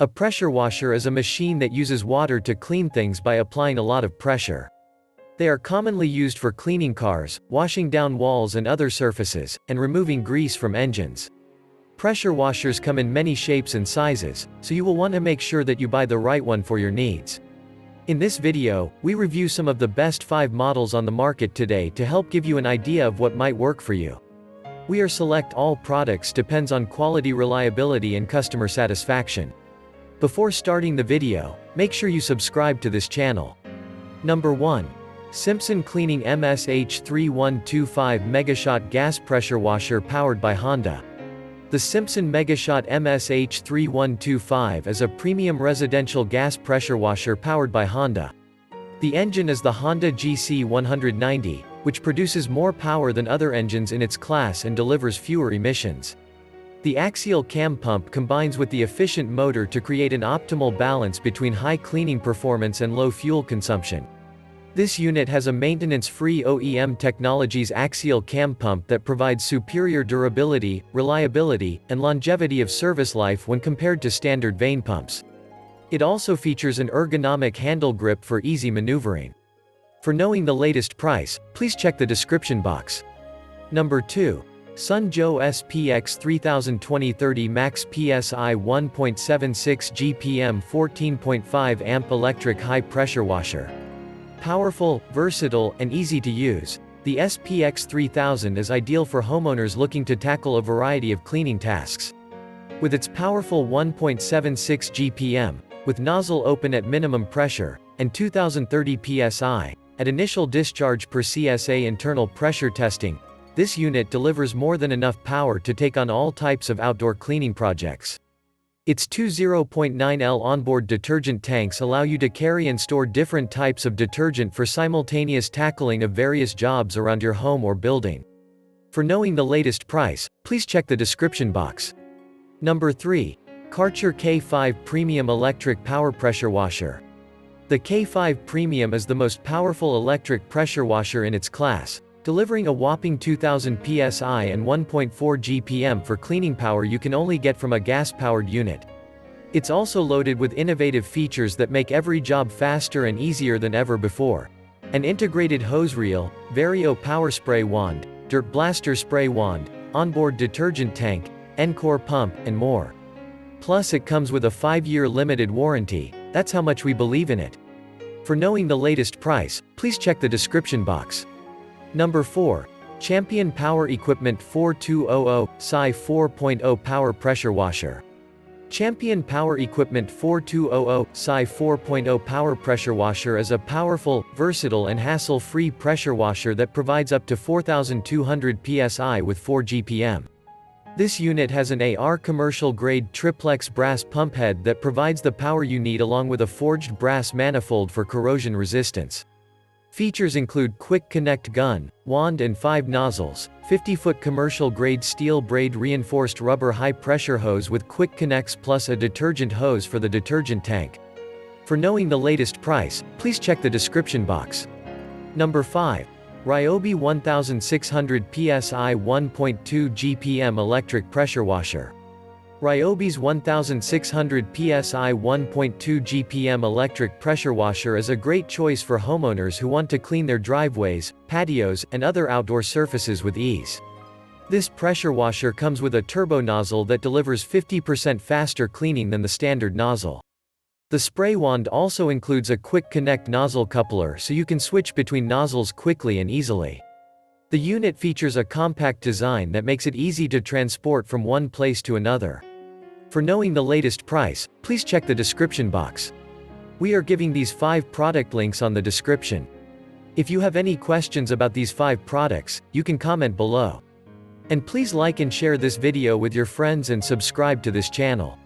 A pressure washer is a machine that uses water to clean things by applying a lot of pressure. They are commonly used for cleaning cars, washing down walls and other surfaces, and removing grease from engines. Pressure washers come in many shapes and sizes, so you will want to make sure that you buy the right one for your needs. In this video, we review some of the best 5 models on the market today to help give you an idea of what might work for you. We are select all products depends on quality, reliability and customer satisfaction. Before starting the video, make sure you subscribe to this channel. Number 1. Simpson Cleaning MSH3125 MegaShot Gas Pressure Washer powered by Honda. The Simpson MegaShot MSH3125 is a premium residential gas pressure washer powered by Honda. The engine is the Honda GC190, which produces more power than other engines in its class and delivers fewer emissions. The axial cam pump combines with the efficient motor to create an optimal balance between high cleaning performance and low fuel consumption. This unit has a maintenance-free OEM Technologies axial cam pump that provides superior durability, reliability, and longevity of service life when compared to standard vane pumps. It also features an ergonomic handle grip for easy maneuvering. For knowing the latest price, please check the description box. Number 2. Joe SPX3000 2030 Max PSI 1.76 GPM 14.5 amp electric high pressure washer. Powerful, versatile, and easy to use, the SPX3000 is ideal for homeowners looking to tackle a variety of cleaning tasks. With its powerful 1.76 GPM, with nozzle open at minimum pressure, and 2030 psi, at initial discharge per CSA internal pressure testing, this unit delivers more than enough power to take on all types of outdoor cleaning projects. Its two 0.9L onboard detergent tanks allow you to carry and store different types of detergent for simultaneous tackling of various jobs around your home or building. For knowing the latest price, please check the description box. Number 3. Karcher K5 Premium Electric Power Pressure Washer. The K5 Premium is the most powerful electric pressure washer in its class, delivering a whopping 2000 psi and 1.4 GPM for cleaning power you can only get from a gas-powered unit. It's also loaded with innovative features that make every job faster and easier than ever before. An integrated hose reel, Vario power spray wand, dirt blaster spray wand, onboard detergent tank, Encore pump, and more. Plus it comes with a 5-year limited warranty. That's how much we believe in it. For knowing the latest price, please check the description box. Number 4. Champion Power Equipment 4200 Psi 4.0 Power Pressure Washer. Champion Power Equipment 4200 Psi 4.0 Power Pressure Washer is a powerful, versatile and hassle-free pressure washer that provides up to 4200 psi with 4 GPM. This unit has an AR commercial-grade triplex brass pump head that provides the power you need along with a forged brass manifold for corrosion resistance. Features include quick connect gun, wand and 5 nozzles, 50-foot commercial-grade steel braid reinforced rubber high-pressure hose with quick connects plus a detergent hose for the detergent tank. For knowing the latest price, please check the description box. Number 5. Ryobi 1600 psi 1.2 GPM Electric Pressure Washer. Ryobi's 1600 psi 1.2 GPM electric pressure washer is a great choice for homeowners who want to clean their driveways, patios, and other outdoor surfaces with ease. This pressure washer comes with a turbo nozzle that delivers 50% faster cleaning than the standard nozzle. The spray wand also includes a quick connect nozzle coupler so you can switch between nozzles quickly and easily. The unit features a compact design that makes it easy to transport from one place to another. For knowing the latest price, please check the description box. We are giving these 5 product links on the description. If you have any questions about these 5 products, you can comment below. And please like and share this video with your friends and subscribe to this channel.